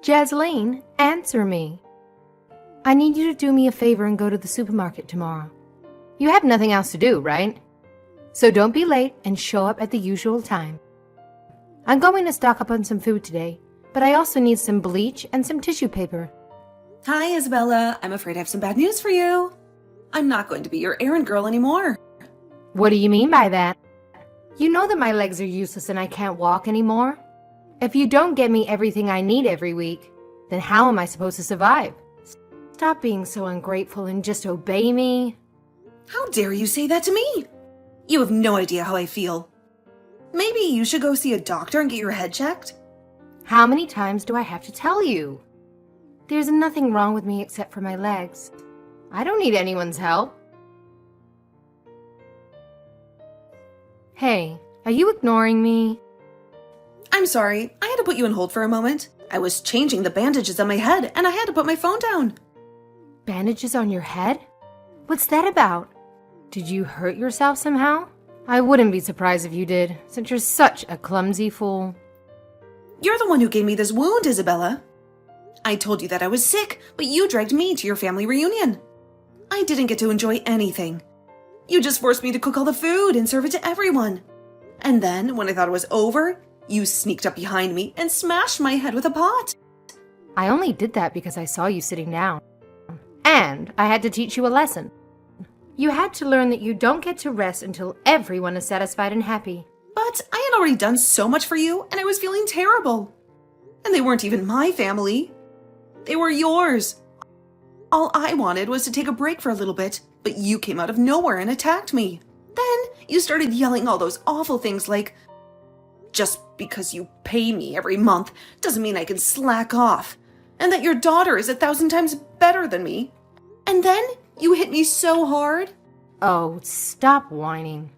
Jasleen, answer me. I need you to do me a favor and go to the supermarket tomorrow. You have nothing else to do, right? So don't be late and show up at the usual time. I'm going to stock up on some food today, but I also need some bleach and some tissue paper. Hi, Isabella. I'm afraid I have some bad news for you. I'm not going to be your errand girl anymore. What do you mean by that? You know that my legs are useless and I can't walk anymore. If you don't get me everything I need every week, then how am I supposed to survive? Stop being so ungrateful and just obey me. How dare you say that to me? You have no idea how I feel. Maybe you should go see a doctor and get your head checked? How many times do I have to tell you? There's nothing wrong with me except for my legs. I don't need anyone's help. Hey, are you ignoring me? I'm sorry, I had to put you on hold for a moment. I was changing the bandages on my head and I had to put my phone down. Bandages on your head? What's that about? Did you hurt yourself somehow? I wouldn't be surprised if you did, since you're such a clumsy fool. You're the one who gave me this wound, Isabella. I told you that I was sick, but you dragged me to your family reunion. I didn't get to enjoy anything. You just forced me to cook all the food and serve it to everyone. And then, when I thought it was over, you sneaked up behind me and smashed my head with a pot. I only did that because I saw you sitting down. And I had to teach you a lesson. You had to learn that you don't get to rest until everyone is satisfied and happy. But I had already done so much for you, and I was feeling terrible. And they weren't even my family. They were yours. All I wanted was to take a break for a little bit, but you came out of nowhere and attacked me. Then you started yelling all those awful things like, just because you pay me every month doesn't mean I can slack off, and that your daughter is 1,000 times better than me. And then you hit me so hard. Oh, stop whining.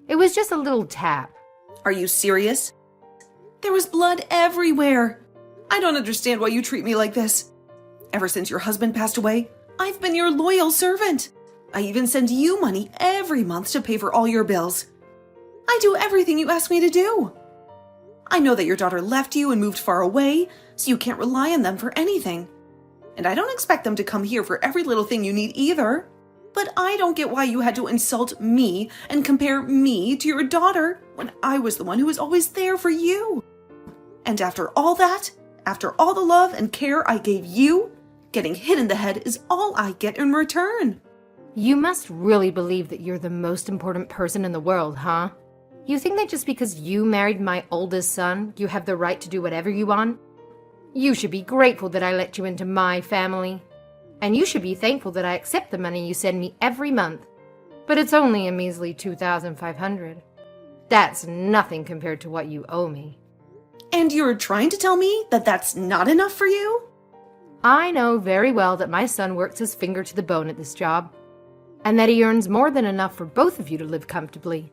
It was just a little tap. Are you serious? There was blood everywhere. I don't understand why you treat me like this. Ever since your husband passed away, I've been your loyal servant. I even send you money every month to pay for all your bills. I do everything you ask me to do. I know that your daughter left you and moved far away, so you can't rely on them for anything. And I don't expect them to come here for every little thing you need either. But I don't get why you had to insult me and compare me to your daughter when I was the one who was always there for you. And after all that, after all the love and care I gave you, getting hit in the head is all I get in return. You must really believe that you're the most important person in the world, huh? You think that just because you married my oldest son, you have the right to do whatever you want? You should be grateful that I let you into my family. And you should be thankful that I accept the money you send me every month. But it's only a measly $2,500. That's nothing compared to what you owe me. And you're trying to tell me that that's not enough for you? I know very well that my son works his finger to the bone at this job, and that he earns more than enough for both of you to live comfortably.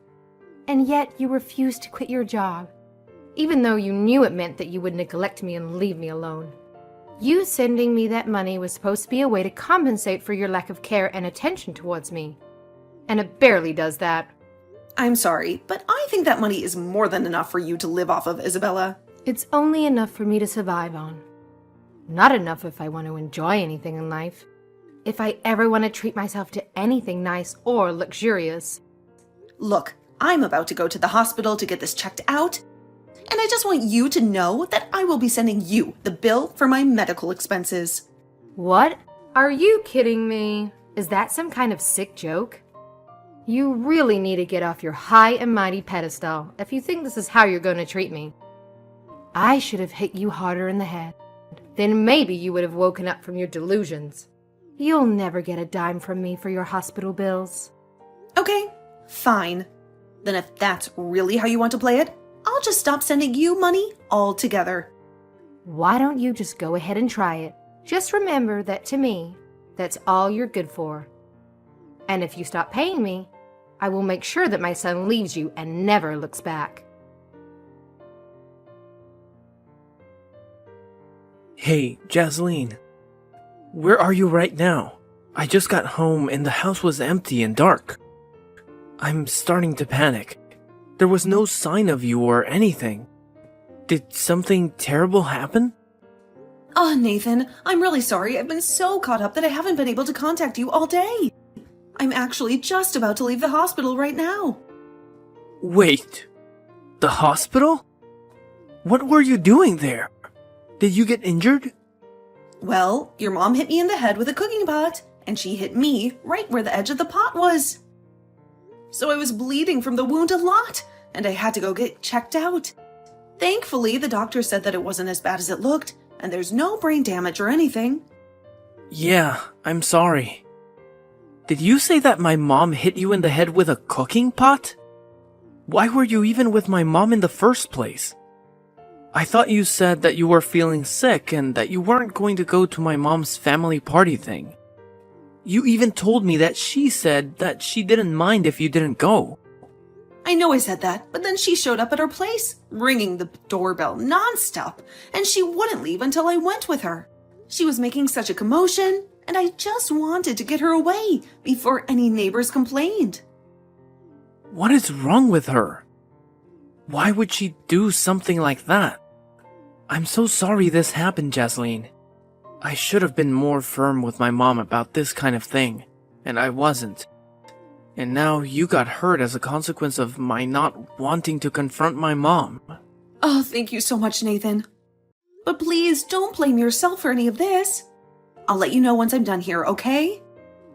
And yet you refuse to quit your job, even though you knew it meant that you would neglect me and leave me alone. You sending me that money was supposed to be a way to compensate for your lack of care and attention towards me. And it barely does that. I'm sorry, but I think that money is more than enough for you to live off of, Isabella. It's only enough for me to survive on. Not enough if I want to enjoy anything in life. If I ever want to treat myself to anything nice or luxurious. Look, I'm about to go to the hospital to get this checked out, and I just want you to know that I will be sending you the bill for my medical expenses. What? Are you kidding me? Is that some kind of sick joke? You really need to get off your high and mighty pedestal if you think this is how you're going to treat me. I should have hit you harder in the head. Then maybe you would have woken up from your delusions. You'll never get a dime from me for your hospital bills. Okay, fine. Then if that's really how you want to play it, I'll just stop sending you money altogether. Why don't you just go ahead and try it? Just remember that to me, that's all you're good for. And if you stop paying me, I will make sure that my son leaves you and never looks back. Hey, Jasleen. Where are you right now? I just got home and the house was empty and dark. I'm starting to panic. There was no sign of you or anything. Did something terrible happen? Oh, Nathan, I'm really sorry. I've been so caught up that I haven't been able to contact you all day. I'm actually just about to leave the hospital right now. Wait, the hospital? What were you doing there? Did you get injured? Well, your mom hit me in the head with a cooking pot, and she hit me right where the edge of the pot was. So I was bleeding from the wound a lot, and I had to go get checked out. Thankfully, the doctor said that it wasn't as bad as it looked, and there's no brain damage or anything. Yeah, I'm sorry. Did you say that my mom hit you in the head with a cooking pot? Why were you even with my mom in the first place? I thought you said that you were feeling sick and that you weren't going to go to my mom's family party thing. You even told me that she said that she didn't mind if you didn't go. I know I said that, but then she showed up at our place, ringing the doorbell nonstop, and she wouldn't leave until I went with her. She was making such a commotion, and I just wanted to get her away before any neighbors complained. What is wrong with her? Why would she do something like that? I'm so sorry this happened, Jasleen. I should have been more firm with my mom about this kind of thing, and I wasn't. And now you got hurt as a consequence of my not wanting to confront my mom. Oh, thank you so much, Nathan. But please don't blame yourself for any of this. I'll let you know once I'm done here, okay?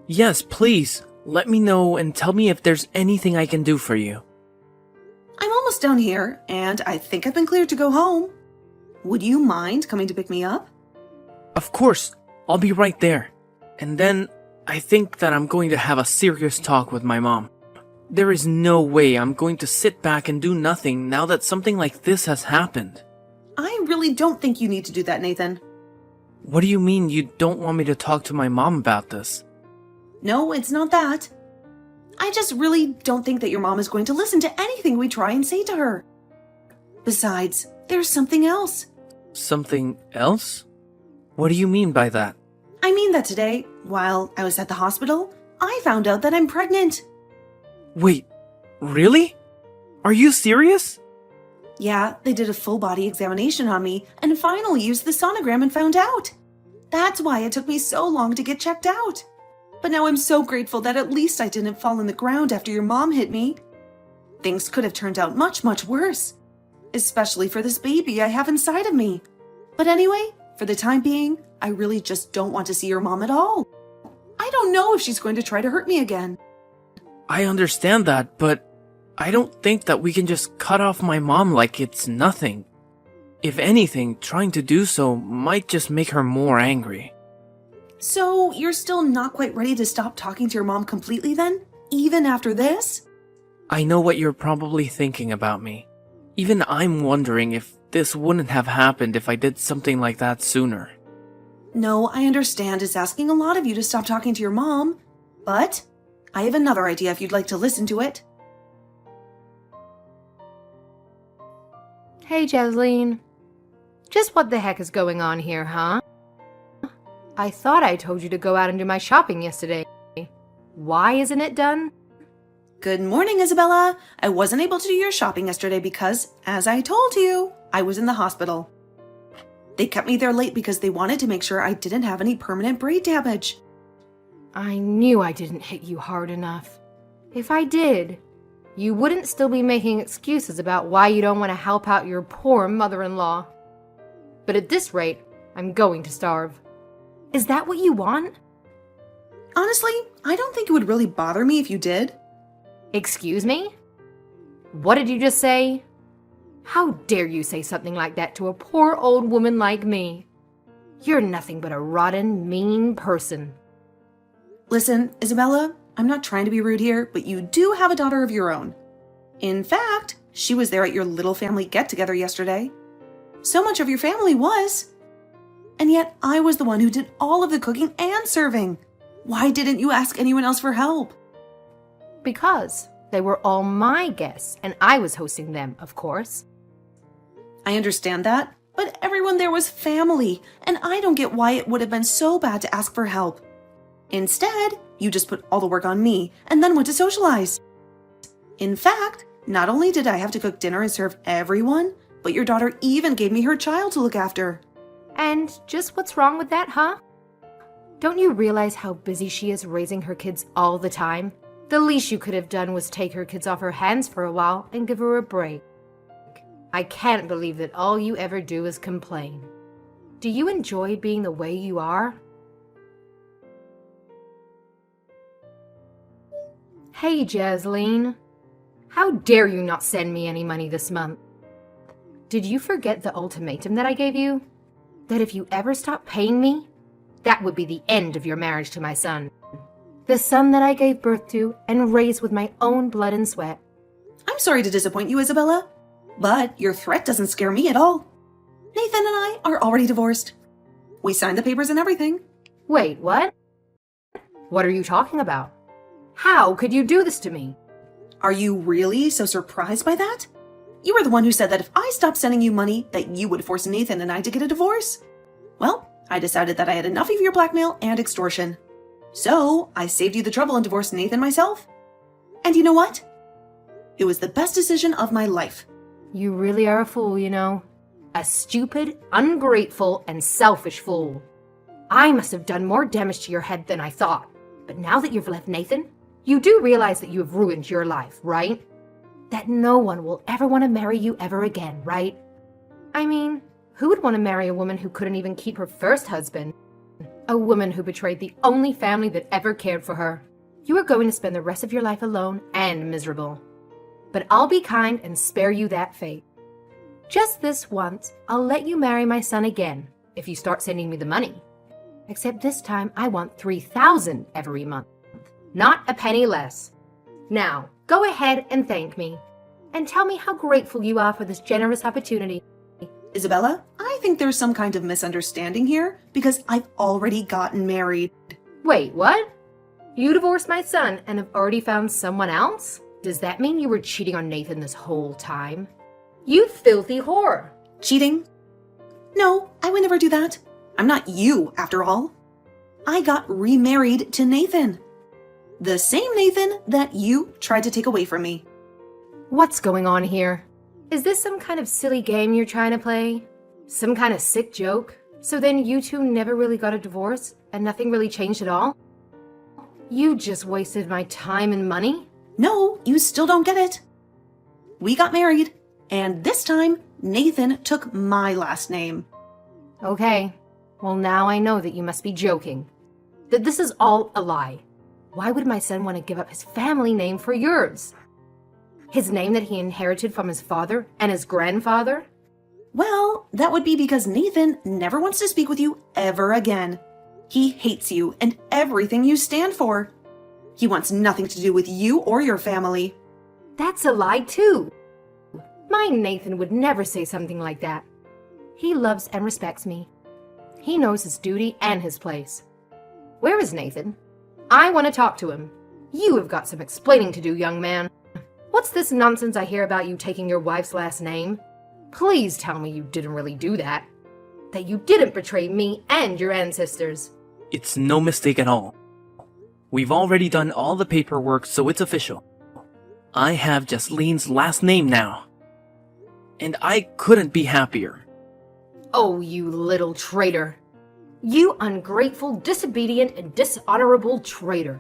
Yes, please. Let me know and tell me if there's anything I can do for you. I'm almost done here, and I think I've been cleared to go home. Would you mind coming to pick me up? Of course, I'll be right there. And then I think that I'm going to have a serious talk with my mom. There is no way I'm going to sit back and do nothing now that something like this has happened. I really don't think you need to do that, Nathan. What do you mean you don't want me to talk to my mom about this? No, it's not that. I just really don't think that your mom is going to listen to anything we try and say to her. Besides, there's something else. Something else? What do you mean by that? I mean that today, while I was at the hospital, I found out that I'm pregnant. Wait, really? Are you serious? Yeah, they did a full body examination on me and finally used the sonogram and found out. That's why it took me so long to get checked out. But now I'm so grateful that at least I didn't fall on the ground after your mom hit me. Things could have turned out much, much worse. Especially for this baby I have inside of me. But anyway, for the time being, I really just don't want to see your mom at all. I don't know if she's going to try to hurt me again. I understand that, but I don't think that we can just cut off my mom like it's nothing. If anything, trying to do so might just make her more angry. So, you're still not quite ready to stop talking to your mom completely then? Even after this? I know what you're probably thinking about me. Even I'm wondering if this wouldn't have happened if I did something like that sooner. No, I understand it's asking a lot of you to stop talking to your mom, but I have another idea if you'd like to listen to it. Hey, Jasleen. Just what the heck is going on here, huh? I thought I told you to go out and do my shopping yesterday. Why isn't it done? Good morning, Isabella. I wasn't able to do your shopping yesterday because, as I told you, I was in the hospital. They kept me there late because they wanted to make sure I didn't have any permanent brain damage. I knew I didn't hit you hard enough. If I did, you wouldn't still be making excuses about why you don't want to help out your poor mother-in-law. But at this rate, I'm going to starve. Is that what you want? Honestly, I don't think it would really bother me if you did. Excuse me? What did you just say? How dare you say something like that to a poor old woman like me? You're nothing but a rotten, mean person. Listen, Isabella, I'm not trying to be rude here, but you do have a daughter of your own. In fact, she was there at your little family get-together yesterday. So much of your family was. And yet I was the one who did all of the cooking and serving. Why didn't you ask anyone else for help? Because they were all my guests, and I was hosting them, of course. I understand that, but everyone there was family, and I don't get why it would have been so bad to ask for help. Instead, you just put all the work on me and then went to socialize. In fact, not only did I have to cook dinner and serve everyone, but your daughter even gave me her child to look after. And just what's wrong with that, huh? Don't you realize how busy she is raising her kids all the time? The least you could have done was take her kids off her hands for a while and give her a break. I can't believe that all you ever do is complain. Do you enjoy being the way you are? Hey, Jasleen. How dare you not send me any money this month? Did you forget the ultimatum that I gave you? That if you ever stop paying me, that would be the end of your marriage to my son. The son that I gave birth to and raised with my own blood and sweat. I'm sorry to disappoint you, Isabella, but your threat doesn't scare me at all. Nathan and I are already divorced. We signed the papers and everything. Wait, what? What are you talking about? How could you do this to me? Are you really so surprised by that? You were the one who said that if I stopped sending you money, that you would force Nathan and I to get a divorce. Well, I decided that I had enough of your blackmail and extortion. So, I saved you the trouble and divorced Nathan myself. And you know what? It was the best decision of my life. You really are a fool, you know. A stupid, ungrateful, and selfish fool. I must have done more damage to your head than I thought. But now that you've left Nathan, you do realize that you have ruined your life, right? That no one will ever want to marry you ever again, right? I mean, who would want to marry a woman who couldn't even keep her first husband? A woman who betrayed the only family that ever cared for her. You are going to spend the rest of your life alone and miserable. But I'll be kind and spare you that fate. Just this once, I'll let you marry my son again, if you start sending me the money. Except this time, I want $3,000 every month, not a penny less. Now, go ahead and thank me, and tell me how grateful you are for this generous opportunity. Isabella, I think there's some kind of misunderstanding here because I've already gotten married. Wait, what? You divorced my son and have already found someone else? Does that mean you were cheating on Nathan this whole time? You filthy whore! Cheating? No, I would never do that. I'm not you, after all. I got remarried to Nathan. The same Nathan that you tried to take away from me. What's going on here? Is this some kind of silly game you're trying to play? Some kind of sick joke? So then you two never really got a divorce and nothing really changed at all? You just wasted my time and money? No, you still don't get it. We got married, and this time, Nathan took my last name. Okay, well now I know that you must be joking. That this is all a lie. Why would my son want to give up his family name for yours? His name that he inherited from his father and his grandfather? Well, that would be because Nathan never wants to speak with you ever again. He hates you and everything you stand for. He wants nothing to do with you or your family. That's a lie too. My Nathan would never say something like that. He loves and respects me. He knows his duty and his place. Where is Nathan? I want to talk to him. You have got some explaining to do, young man. What's this nonsense I hear about you taking your wife's last name? Please tell me you didn't really do that. That you didn't betray me and your ancestors. It's no mistake at all. We've already done all the paperwork, so it's official. I have Jasleen's last name now. And I couldn't be happier. Oh, you little traitor. You ungrateful, disobedient, and dishonorable traitor.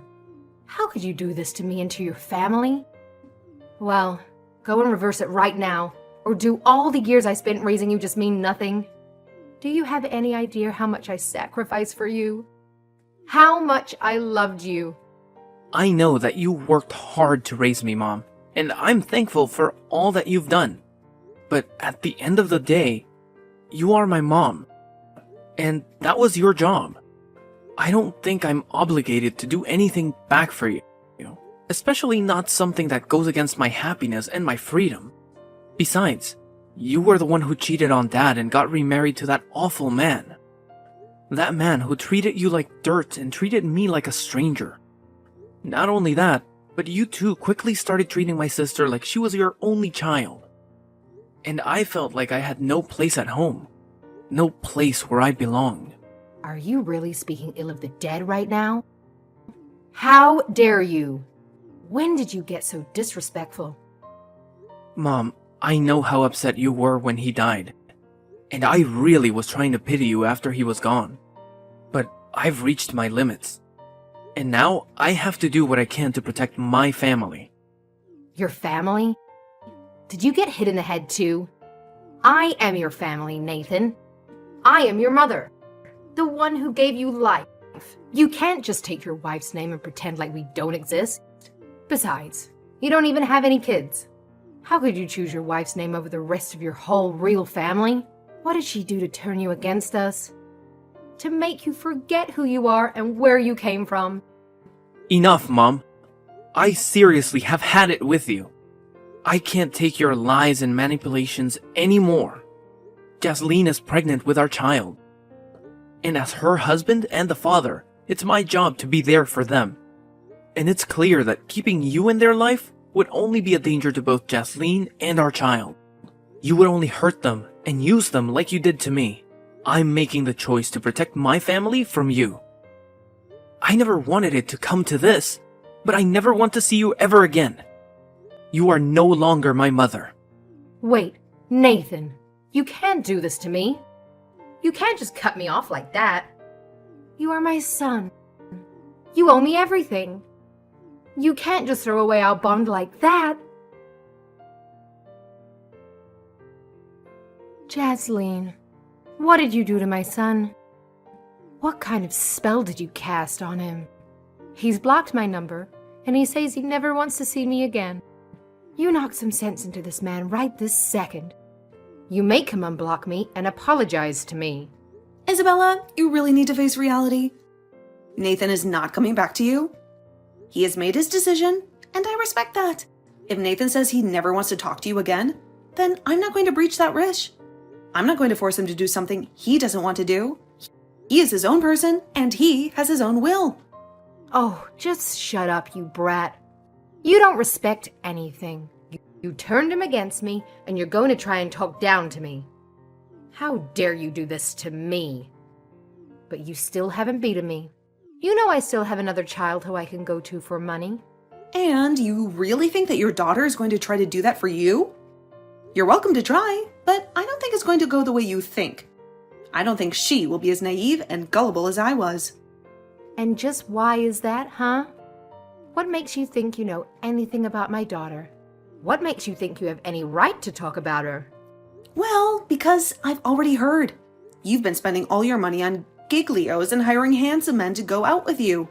How could you do this to me and to your family? Well, go and reverse it right now, or do all the years I spent raising you just mean nothing? Do you have any idea how much I sacrificed for you? How much I loved you? I know that you worked hard to raise me, Mom, and I'm thankful for all that you've done. But at the end of the day, you are my mom, and that was your job. I don't think I'm obligated to do anything back for you, especially not something that goes against my happiness and my freedom. Besides, you were the one who cheated on Dad and got remarried to that awful man. That man who treated you like dirt and treated me like a stranger. Not only that, but you too quickly started treating my sister like she was your only child. And I felt like I had no place at home. No place where I belonged. Are you really speaking ill of the dead right now? How dare you? When did you get so disrespectful? Mom, I know how upset you were when he died. And I really was trying to pity you after he was gone. But I've reached my limits. And now I have to do what I can to protect my family. Your family? Did you get hit in the head too? I am your family, Nathan. I am your mother, the one who gave you life. You can't just take your wife's name and pretend like we don't exist. Besides, you don't even have any kids. How could you choose your wife's name over the rest of your whole real family? What did she do to turn you against us? To make you forget who you are and where you came from? Enough, Mom. I seriously have had it with you. I can't take your lies and manipulations anymore. Jasleen is pregnant with our child. And as her husband and the father, it's my job to be there for them. And it's clear that keeping you in their life would only be a danger to both Jasleen and our child. You would only hurt them and use them like you did to me. I'm making the choice to protect my family from you. I never wanted it to come to this, but I never want to see you ever again. You are no longer my mother. Wait, Nathan, you can't do this to me. You can't just cut me off like that. You are my son. You owe me everything. You can't just throw away our bond like that. Jasleen, what did you do to my son? What kind of spell did you cast on him? He's blocked my number, and he says he never wants to see me again. You knock some sense into this man right this second. You make him unblock me and apologize to me. Isabella, you really need to face reality. Nathan is not coming back to you. He has made his decision, and I respect that. If Nathan says he never wants to talk to you again, then I'm not going to breach that wish. I'm not going to force him to do something he doesn't want to do. He is his own person, and he has his own will. Oh, just shut up, you brat. You don't respect anything. You turned him against me, and you're going to try and talk down to me. How dare you do this to me? But you still haven't beaten me. You know I still have another child who I can go to for money. And you really think that your daughter is going to try to do that for you? You're welcome to try, but I don't think it's going to go the way you think. I don't think she will be as naive and gullible as I was. And just why is that, huh? What makes you think you know anything about my daughter? What makes you think you have any right to talk about her? Well, because I've already heard. You've been spending all your money on giglios and hiring handsome men to go out with you.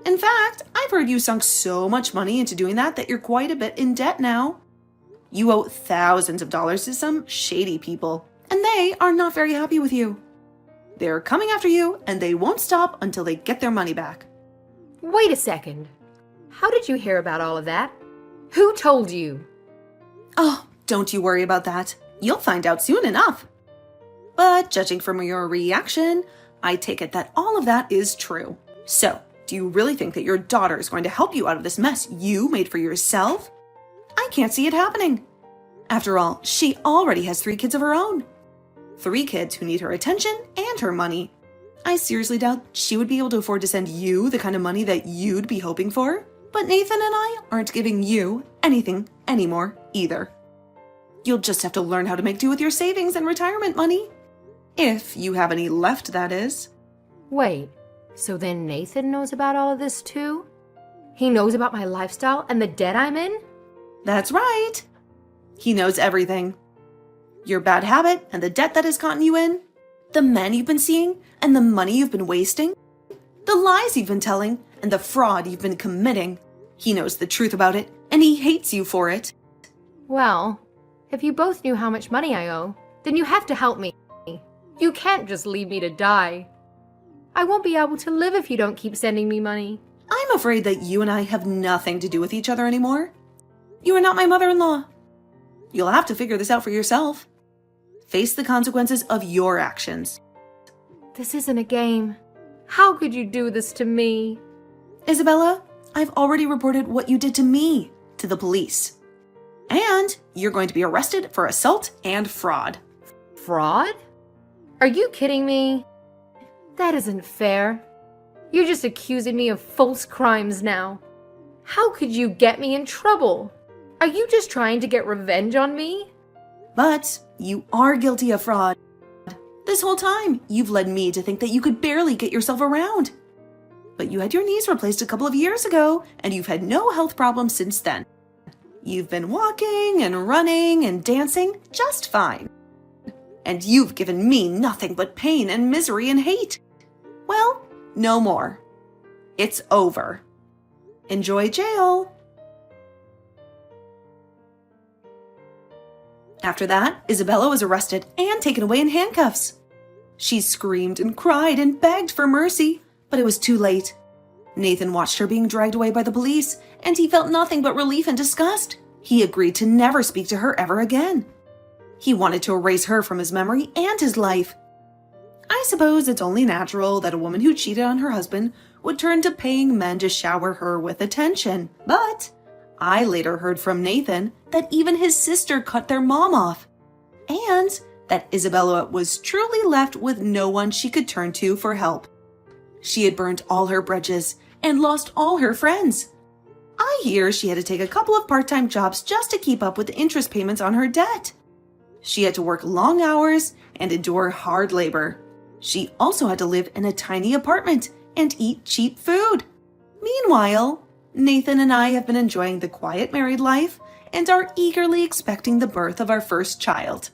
In fact, I've heard you sunk so much money into doing that you're quite a bit in debt now. You owe thousands of dollars to some shady people, and they are not very happy with you. They're coming after you, and they won't stop until they get their money back. Wait a second. How did you hear about all of that? Who told you? Oh, don't you worry about that. You'll find out soon enough. But judging from your reaction, I take it that all of that is true. So, do you really think that your daughter is going to help you out of this mess you made for yourself? I can't see it happening. After all, she already has 3 kids of her own. 3 kids who need her attention and her money. I seriously doubt she would be able to afford to send you the kind of money that you'd be hoping for. But Nathan and I aren't giving you anything anymore either. You'll just have to learn how to make do with your savings and retirement money. If you have any left, that is. Wait, so then Nathan knows about all of this too? He knows about my lifestyle and the debt I'm in? That's right. He knows everything. Your bad habit and the debt that has gotten you in, the men you've been seeing and the money you've been wasting, the lies you've been telling and the fraud you've been committing. He knows the truth about it, and he hates you for it. Well, if you both knew how much money I owe, then you have to help me. You can't just leave me to die. I won't be able to live if you don't keep sending me money. I'm afraid that you and I have nothing to do with each other anymore. You are not my mother-in-law. You'll have to figure this out for yourself. Face the consequences of your actions. This isn't a game. How could you do this to me? Isabella, I've already reported what you did to me to the police. And you're going to be arrested for assault and fraud. Fraud? Are you kidding me? That isn't fair. You're just accusing me of false crimes now. How could you get me in trouble? Are you just trying to get revenge on me? But you are guilty of fraud. This whole time, you've led me to think that you could barely get yourself around. But you had your knees replaced a couple of years ago, and you've had no health problems since then. You've been walking and running and dancing just fine. And you've given me nothing but pain and misery and hate. Well, no more. It's over. Enjoy jail. After that, Isabella was arrested and taken away in handcuffs. She screamed and cried and begged for mercy, but it was too late. Nathan watched her being dragged away by the police, and he felt nothing but relief and disgust. He agreed to never speak to her ever again. He wanted to erase her from his memory and his life. I suppose it's only natural that a woman who cheated on her husband would turn to paying men to shower her with attention, but I later heard from Nathan that even his sister cut their mom off, and that Isabella was truly left with no one she could turn to for help. She had burned all her bridges and lost all her friends. I hear she had to take a couple of part-time jobs just to keep up with the interest payments on her debt. She had to work long hours and endure hard labor. She also had to live in a tiny apartment and eat cheap food. Meanwhile, Nathan and I have been enjoying the quiet married life and are eagerly expecting the birth of our first child.